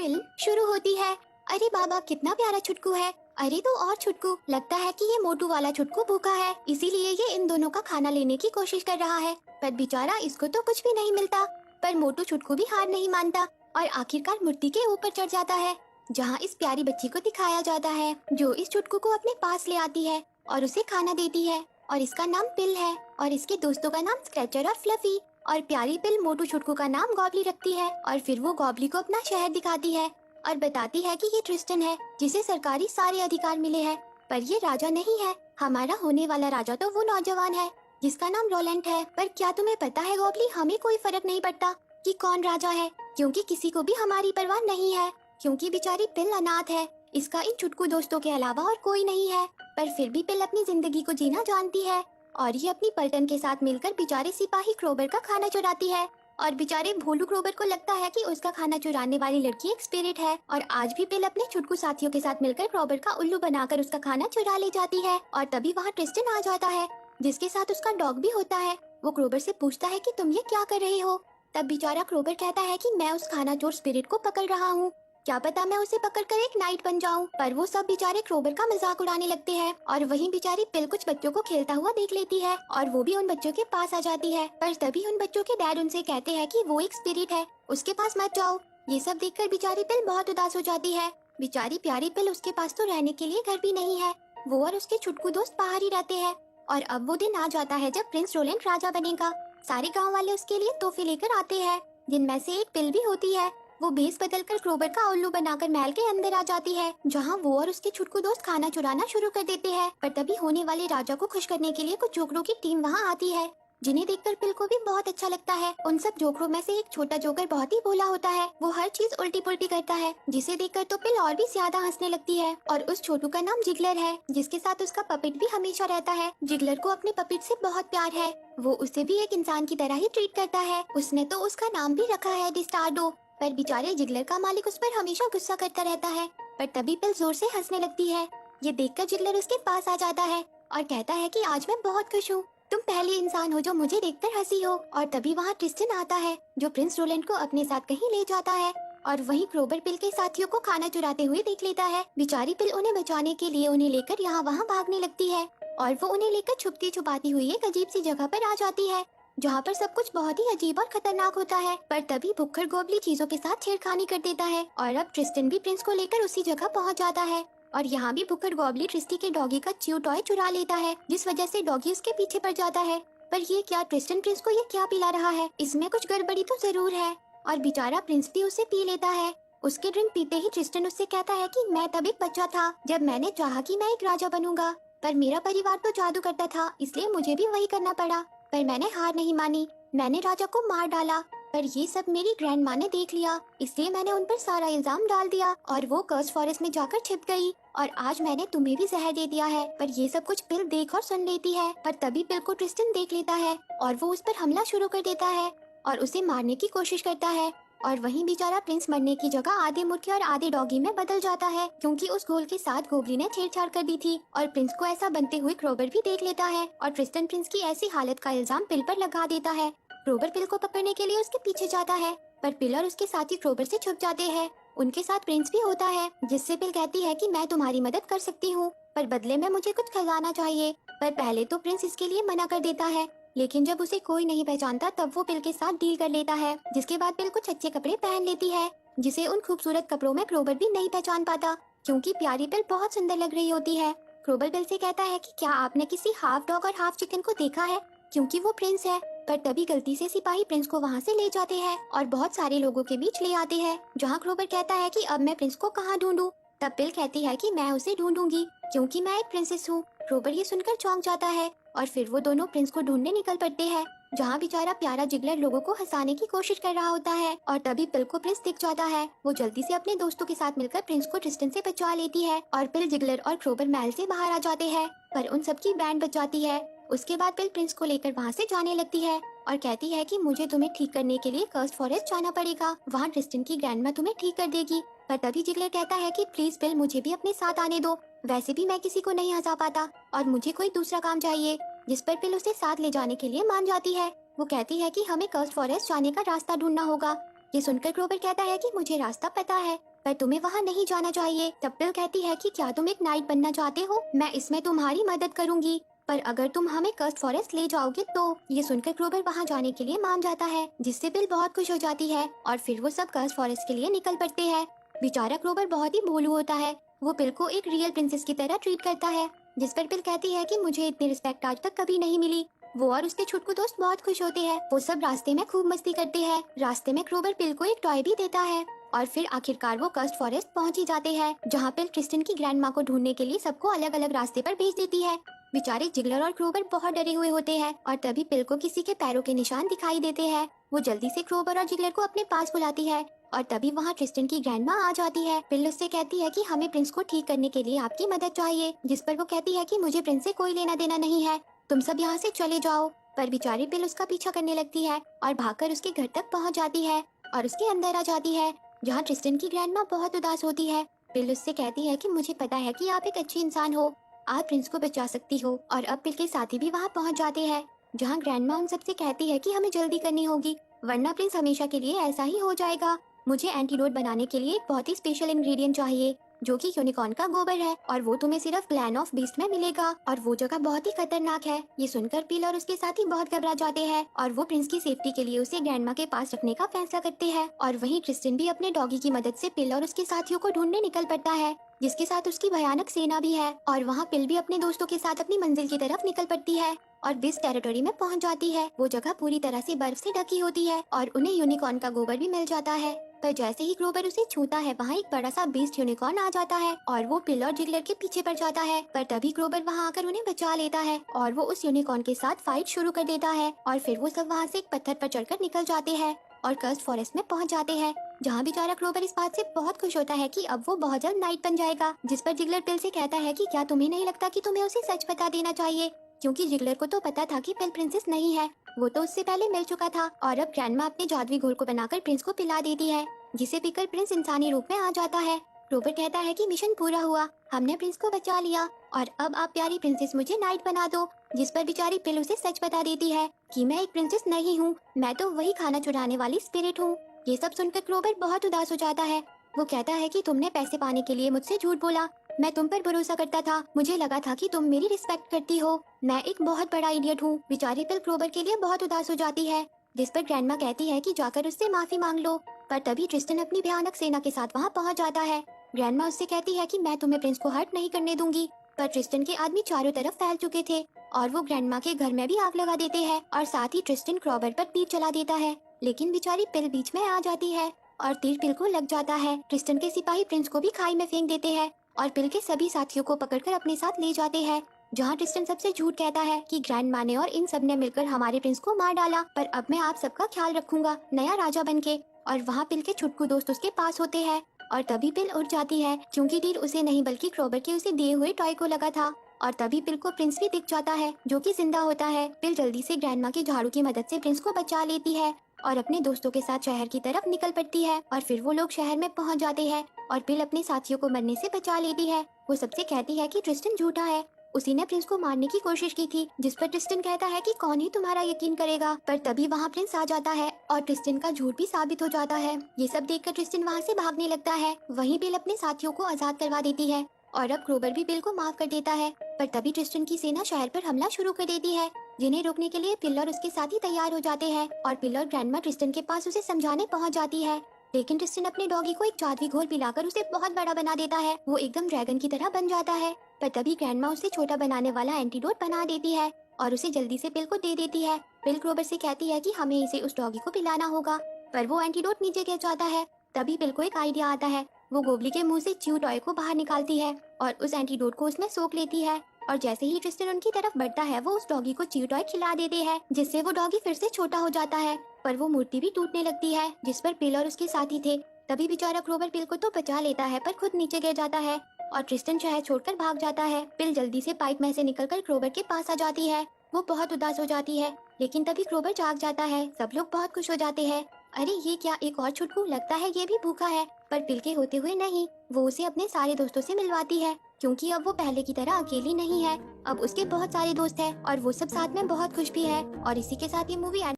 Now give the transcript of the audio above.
Film शुरू होती है। अरे बाबा, कितना प्यारा छुटकू है। अरे तो और छुटकू, लगता है कि ये मोटू वाला छुटकू भूखा है, इसीलिए ये इन दोनों का खाना लेने की कोशिश कर रहा है। पर बेचारा, इसको तो कुछ भी नहीं मिलता। पर मोटू छुटकू भी हार नहीं मानता और आखिरकार मूर्ति के ऊपर चढ़ जाता है, जहाँ इस प्यारी बच्ची को दिखाया जाता है, जो इस छुटकू को अपने पास ले आती है और उसे खाना देती है। और इसका नाम पिल है और इसके दोस्तों का नाम स्क्रैचर और फ्लफी। और प्यारी पिल मोटू छुटकू का नाम गॉबली रखती है और फिर वो गॉबली को अपना शहर दिखाती है और बताती है कि ये ट्रिस्टन है, जिसे सरकारी सारे अधिकार मिले हैं। पर ये राजा नहीं है, हमारा होने वाला राजा तो वो नौजवान है जिसका नाम रोलेंट है। पर क्या तुम्हें पता है गॉबली, हमें कोई फर्क नहीं पड़ता कि कौन राजा है, क्योंकि किसी को भी हमारी परवाह नहीं है, क्योंकि बेचारी पिल अनाथ है। इसका इन छुटकू दोस्तों के अलावा और कोई नहीं है। पर फिर भी पिल अपनी जिंदगी को जीना जानती है और ये अपनी पलटन के साथ मिलकर बेचारे सिपाही क्रोबर का खाना चुराती है। और बेचारे भोलू क्रोबर को लगता है कि उसका खाना चुराने वाली लड़की एक स्पिरिट है। और आज भी पिल अपने छुटकू साथियों के साथ मिलकर क्रोबर का उल्लू बनाकर उसका खाना चुरा ले जाती है। और तभी वहाँ ट्रिस्टन आ जाता है, जिसके साथ उसका डॉग भी होता है। वो क्रोबर से पूछता है कि तुम ये क्या कर रहे हो। तब बेचारा क्रोबर कहता है कि मैं उस खाना चोर स्पिरिट को पकड़ रहा हूँ, क्या पता मैं उसे पकड़कर एक नाइट बन जाऊं। पर वो सब बेचारे क्रोबर का मजाक उड़ाने लगते हैं और वहीं बेचारी पिल कुछ बच्चों को खेलता हुआ देख लेती है और वो भी उन बच्चों के पास आ जाती है। पर तभी उन बच्चों के डैड उनसे कहते हैं कि वो एक स्पिरिट है, उसके पास मत जाओ। ये सब देखकर बेचारी पिल बहुत उदास हो जाती है। बेचारी प्यारी पिल, उसके पास तो रहने के लिए घर भी नहीं है, वो और उसके छुटकू दोस्त बाहर ही रहते हैं। और अब वो दिन आ जाता है जब प्रिंस रोलेंट राजा बनेगा। सारे गाँव वाले उसके लिए तोहफे लेकर आते हैं, जिनमें से एक पिल भी होती है। वो भेस बदलकर क्रोबर का उल्लू बनाकर महल के अंदर आ जाती है, जहाँ वो और उसके छुटकू दोस्त खाना चुराना शुरू कर देते हैं। पर तभी होने वाले राजा को खुश करने के लिए कुछ जोकरों की टीम वहाँ आती है, जिन्हें देखकर पिल को भी बहुत अच्छा लगता है। उन सब जोकरों में से एक छोटा जोकर बहुत ही भोला होता है, वो हर चीज उल्टी पुल्टी करता है, जिसे देखकर तो पिल और भी ज्यादा हंसने लगती है। और उस छोटू का नाम जिगलर है, जिसके साथ उसका पपेट भी हमेशा रहता है। जिगलर को अपने पपेट से बहुत प्यार है, वो उसे भी एक इंसान की तरह ही ट्रीट करता है। उसने तो उसका नाम भी रखा है डिस्टार्डो। पर बेचारे जिगलर का मालिक उस पर हमेशा गुस्सा करता रहता है। पर तभी पिल जोर से हंसने लगती है। ये देखकर जिगलर उसके पास आ जाता है और कहता है कि आज मैं बहुत खुश हूँ, तुम पहली इंसान हो जो मुझे देखकर हंसी हो। और तभी वहाँ ट्रिस्टन आता है, जो प्रिंस रोलेंट को अपने साथ कहीं ले जाता है। और वहीं क्रोबर पिल के साथियों को खाना चुराते हुए देख लेता है। बेचारी पिल उन्हें बचाने के लिए उन्हें लेकर यहाँ वहाँ भागने लगती है और वो उन्हें लेकर छुपती छुपाती हुई एक अजीब सी जगह पर आ जाती है, जहाँ पर सब कुछ बहुत ही अजीब और खतरनाक होता है। पर तभी भुक्खड़ गॉबली चीजों के साथ छेड़खानी कर देता है और अब ट्रिस्टन भी प्रिंस को लेकर उसी जगह पहुँच जाता है। और यहाँ भी भुक्खड़ गॉबली ट्रिस्टी के डॉगी का च्यू टॉय चुरा लेता है, जिस वजह से डॉगी उसके पीछे पड़ जाता है। पर ये क्या, ट्रिस्टन प्रिंस को ये क्या पिला रहा है, इसमें कुछ गड़बड़ी तो जरूर है। और बेचारा प्रिंस भी उसे पी लेता है। उसके ड्रिंक पीते ही ट्रिस्टन उससे कहता है कि मैं तब एक बच्चा था जब मैंने चाहा कि मैं एक राजा बनूंगा, पर मेरा परिवार तो जादू करता था, इसलिए मुझे भी वही करना पड़ा। पर मैंने हार नहीं मानी, मैंने राजा को मार डाला। पर ये सब मेरी ग्रैंड माँ ने देख लिया, इसलिए मैंने उन पर सारा इल्जाम डाल दिया और वो कर्स फॉरेस्ट में जाकर छिप गई। और आज मैंने तुम्हें भी जहर दे दिया है। पर ये सब कुछ पिल देख और सुन लेती है। पर तभी पिल को ट्रिस्टन देख लेता है और वो उस पर हमला शुरू कर देता है और उसे मारने की कोशिश करता है। और वहीं बेचारा प्रिंस मरने की जगह आधे मुर्गे और आधे डॉगी में बदल जाता है, क्योंकि उस घोल के साथ गोबली ने छेड़छाड़ कर दी थी। और प्रिंस को ऐसा बनते हुए क्रोबर भी देख लेता है और ट्रिस्टन प्रिंस की ऐसी हालत का इल्जाम पिल पर लगा देता है। क्रोबर पिल को पकड़ने के लिए उसके पीछे जाता है, पर पिल और उसके साथी क्रोबर से छुप जाते हैं। उनके साथ प्रिंस भी होता है, जिससे पिल कहती है कि मैं तुम्हारी मदद कर सकती हूँ, पर बदले में मुझे कुछ खजाना चाहिए। पर पहले तो प्रिंस इसके लिए मना कर देता है, लेकिन जब उसे कोई नहीं पहचानता तब वो पिल के साथ डील कर लेता है, जिसके बाद पिल कुछ अच्छे कपड़े पहन लेती है, जिसे उन खूबसूरत कपड़ों में क्रोबर भी नहीं पहचान पाता, क्योंकि प्यारी पिल बहुत सुंदर लग रही होती है। क्रोबर पिल से कहता है कि क्या आपने किसी हाफ डॉग और हाफ चिकन को देखा है, क्योंकि वो प्रिंस है। पर तभी गलती से सिपाही प्रिंस को वहाँ से ले जाते हैं और बहुत सारे लोगों के बीच ले आते हैं, जहाँ क्रोबर कहता है कि अब मैं प्रिंस को कहाँ ढूंढूं। तब पिल कहती है कि मैं उसे ढूंढूंगी, क्योंकि मैं एक प्रिंसेस हूँ। क्रोबर ये सुनकर चौंक जाता है और फिर वो दोनों प्रिंस को ढूंढने निकल पड़ते हैं, जहाँ बेचारा प्यारा जिगलर लोगों को हंसाने की कोशिश कर रहा होता है। और तभी पिल को प्रिंस दिख जाता है। वो जल्दी से अपने दोस्तों के साथ मिलकर प्रिंस को ट्रिस्टन से बचा लेती है और पिल, जिगलर और क्रोबर महल से बाहर आ जाते हैं, पर उन सबकी बैंड बच जाती है। उसके बाद पिल प्रिंस को लेकर वहाँ से जाने लगती है और कहती है कि मुझे तुम्हें ठीक करने के लिए कर्स्ट फॉरेस्ट जाना पड़ेगा, वहाँ ट्रिस्टन की ग्रैंडमा तुम्हें ठीक कर देगी। पर तभी जिगलर कहता है कि प्लीज पिल, मुझे भी अपने साथ आने दो, वैसे भी मैं किसी को नहीं हंसा पाता और मुझे कोई दूसरा काम चाहिए। जिस पर पिल उसे साथ ले जाने के लिए मान जाती है। वो कहती है कि हमें कर्स्ट फॉरेस्ट जाने का रास्ता ढूंढना होगा। ये सुनकर क्रोबर कहता है कि मुझे रास्ता पता है, पर तुम्हें वहाँ नहीं जाना चाहिए। तब पिल कहती है कि क्या तुम एक नाइट बनना चाहते हो, मैं इसमें तुम्हारी मदद करूंगी, पर अगर तुम हमें कर्स्ट फॉरेस्ट ले जाओगे तो। ये सुनकर क्रोबर वहाँ जाने के लिए मान जाता है, जिससे पिल बहुत खुश हो जाती है और फिर वो सब कर्स्ट फॉरेस्ट के लिए निकल पड़ते हैं। बेचारा क्रोबर बहुत ही भोलू होता है, वो पिल को एक रियल प्रिंसेस की तरह ट्रीट करता है, जिस पर पिल कहती है कि मुझे इतनी रिस्पेक्ट आज तक कभी नहीं मिली। वो और उसके छुटकू दोस्त बहुत खुश होते हैं। वो सब रास्ते में खूब मस्ती करते हैं। रास्ते में क्रोबर पिल को एक टॉय भी देता है और फिर आखिरकार वो कर्स्ट फॉरेस्ट पहुंच ही जाते हैं, जहाँ पिल ट्रिस्टन की ग्रैंड माँ को ढूंढने के लिए सबको अलग अलग रास्ते पर भेज देती है। बेचारे जिगलर और क्रोबर बहुत डरे हुए होते हैं और तभी पिल को किसी के पैरों के निशान दिखाई देते हैं। वो जल्दी से क्रोबर और जिगलर को अपने पास बुलाती है और तभी वहाँ ट्रिस्टन की ग्रैंड माँ आ जाती है। पिल उससे कहती है कि हमें प्रिंस को ठीक करने के लिए आपकी मदद चाहिए, जिस पर वो कहती है कि मुझे प्रिंस से कोई लेना देना नहीं है, तुम सब यहाँ से चले जाओ। पर बेचारी पिल उसका पीछा करने लगती है और भागकर उसके घर तक पहुँच जाती है और उसके अंदर आ जाती है, जहाँ ट्रिस्टन की ग्रैंड माँ बहुत उदास होती है। पिल उससे कहती है कि मुझे पता है कि आप एक अच्छी इंसान हो, आप प्रिंस को बचा सकती हो। और अब पिल के साथी भी वहाँ पहुँच जाते हैं, जहाँ ग्रैंड माँ उन सबसे कहती है कि हमें जल्दी करनी होगी, वरना प्रिंस हमेशा के लिए ऐसा ही हो जाएगा। मुझे एंटीडोट बनाने के लिए एक बहुत ही स्पेशल इंग्रेडिएंट चाहिए, जो कि यूनिकॉर्न का गोबर है, और वो तुम्हें सिर्फ प्लान ऑफ बीस्ट में मिलेगा और वो जगह बहुत ही खतरनाक है। ये सुनकर पिल और उसके साथी बहुत घबरा जाते हैं और वो प्रिंस की सेफ्टी के लिए उसे ग्रैंडमा के पास रखने का फैसला करते हैं। और वहीं क्रिस्टिन भी अपने डॉगी की मदद से पिल और उसके साथियों को ढूंढने निकल पड़ता है, जिसके साथ उसकी भयानक सेना भी है। और वहाँ पिल भी अपने दोस्तों के साथ अपनी मंजिल की तरफ निकल पड़ती है और बिस टेरिटोरी में पहुँच जाती है। वो जगह पूरी तरह से बर्फ से ढकी होती है और उन्हें यूनिकॉर्न का गोबर भी मिल जाता है। पर जैसे ही क्रोबर उसे छूता है, वहाँ एक बड़ा सा बीस्ट यूनिकॉर्न आ जाता है और वो पिल और जिगलर के पीछे पड़ जाता है। पर तभी क्रोबर वहाँ आकर उन्हें बचा लेता है और वो उस यूनिकॉर्न के साथ फाइट शुरू कर देता है और फिर वो सब वहाँ से एक पत्थर पर चढ़कर निकल जाते हैं और कर्स्ट फॉरेस्ट में पहुँच जाते हैं, जहाँ बेचारा क्रोबर इस बात से बहुत खुश होता है कि अब वो बहुत जल्द नाइट बन जाएगा। जिस पर जिगलर पिल से कहता है कि क्या तुम्हें नहीं लगता कि तुम्हें उसे सच बता देना चाहिए, क्योंकि जिगलर को तो पता था कि पिल प्रिंसेस नहीं है, वो तो उससे पहले मिल चुका था। और अब ग्रैंडमा अपने जादुई घोल को बनाकर प्रिंस को पिला देती है, जिसे पीकर प्रिंस इंसानी रूप में आ जाता है। क्रोबर कहता है कि मिशन पूरा हुआ, हमने प्रिंस को बचा लिया और अब आप प्यारी प्रिंसेस मुझे नाइट बना दो। जिस पर बेचारी पिल उसे सच बता देती है कि मैं एक प्रिंसेस नहीं हूँ, मैं तो वही खाना चुराने वाली स्पिरिट हूँ। ये सब सुनकर क्रोबर बहुत उदास हो जाता है। वो कहता है कि तुमने पैसे पाने के लिए मुझसे झूठ बोला, मैं तुम पर भरोसा करता था, मुझे लगा था कि तुम मेरी रिस्पेक्ट करती हो, मैं एक बहुत बड़ा इडियट हूँ। बेचारी पिल क्रोबर के लिए बहुत उदास हो जाती है, जिस पर ग्रैंडमा कहती है कि जाकर उससे माफी मांग लो। पर तभी ट्रिस्टन अपनी भयानक सेना के साथ वहाँ पहुँच जाता है। ग्रैंडमा उससे कहती है कि मैं तुम्हें प्रिंस को हर्ट नहीं करने दूंगी, पर ट्रिस्टन के आदमी चारों तरफ फैल चुके थे और वो ग्रैंडमा के घर में भी आग लगा देते हैं और साथ ही ट्रिस्टन क्रोबर पर तीर चला देता है, लेकिन बेचारी पिल बीच में आ जाती है और तीर पिल को लग जाता है। ट्रिस्टन के सिपाही प्रिंस को भी खाई में फेंक देते हैं और पिल के सभी साथियों को पकड़कर अपने साथ ले जाते हैं, जहाँ ट्रिस्टन सबसे झूठ कहता है कि ग्रैंडमा ने और इन सब ने मिलकर हमारे प्रिंस को मार डाला, पर अब मैं आप सबका ख्याल रखूंगा नया राजा बनके। और वहाँ पिल के छुटकू दोस्त उसके पास होते हैं और तभी पिल उठ जाती है, क्योंकि तीर उसे नहीं बल्कि क्रोबर के उसे दिए हुए टॉय को लगा था। और तभी पिल को प्रिंस भी दिख जाता है, जो कि जिंदा होता है। पिल जल्दी से ग्रैंडमा के झाड़ू की मदद से प्रिंस को बचा लेती है और अपने दोस्तों के साथ शहर की तरफ निकल पड़ती है और फिर वो लोग शहर में पहुंच जाते हैं और पिल अपने साथियों को मरने से बचा लेती है। वो सबसे कहती है कि ट्रिस्टन झूठा है, उसी ने प्रिंस को मारने की कोशिश की थी, जिस पर ट्रिस्टन कहता है कि कौन ही तुम्हारा यकीन करेगा। पर तभी वहाँ प्रिंस आ जाता है और ट्रिस्टन का झूठ भी साबित हो जाता है। ये सब देखकर ट्रिस्टन वहाँ से भागने लगता है। वहीं पिल अपने साथियों को आजाद करवा देती है और अब क्रोबर भी पिल को माफ कर देता है। पर तभी ट्रिस्टन की सेना शहर पर हमला शुरू कर देती है, जिन्हें रोकने के लिए पिल और उसके साथी तैयार हो जाते हैं और पिल और ग्रैंडमा ट्रिस्टन के पास उसे समझाने पहुंच जाती है, लेकिन ट्रिस्टन अपने डॉगी को एक जादुई घोल पिलाकर उसे बहुत बड़ा बना देता है। वो एकदम ड्रैगन की तरह बन जाता है। पर तभी ग्रैंडमा उसे छोटा बनाने वाला एंटीडोट बना देती है और उसे जल्दी से पिल को दे देती है। पिल क्रोबर से कहती है कि हमें इसे उस डॉगी को पिलाना होगा, पर वो एंटीडोट नीचे गिर जाता है। तभी पिल को एक आइडिया आता है, वो गोबली के मुंह से च्यू टॉय को बाहर निकालती है और उस एंटीडोट को उसमें सोख लेती है और जैसे ही ट्रिस्टन उनकी तरफ बढ़ता है, वो उस डॉगी को च्यू टॉय खिला देते हैं, जिससे वो डॉगी फिर से छोटा हो जाता है। पर वो मूर्ति भी टूटने लगती है, जिस पर पिल और उसके साथी थे। तभी बेचारा क्रोबर पिल को तो बचा लेता है, पर खुद नीचे गिर जाता है और ट्रिस्टन शहर छोड़कर भाग जाता है। पिल जल्दी से पाइप में से निकलकर क्रोबर के पास आ जाती है। वो बहुत उदास हो जाती है, लेकिन तभी क्रोबर जाग जाता है। सब लोग बहुत खुश हो जाते हैं। अरे ये क्या, एक और छुटकू, लगता है ये भी भूखा है। पर पिल के होते हुए नहीं, वो उसे अपने सारे दोस्तों से मिलवाती है, क्योंकि अब वो पहले की तरह अकेली नहीं है। अब उसके बहुत सारे दोस्त हैं और वो सब साथ में बहुत खुश भी है। और इसी के साथ ये मूवी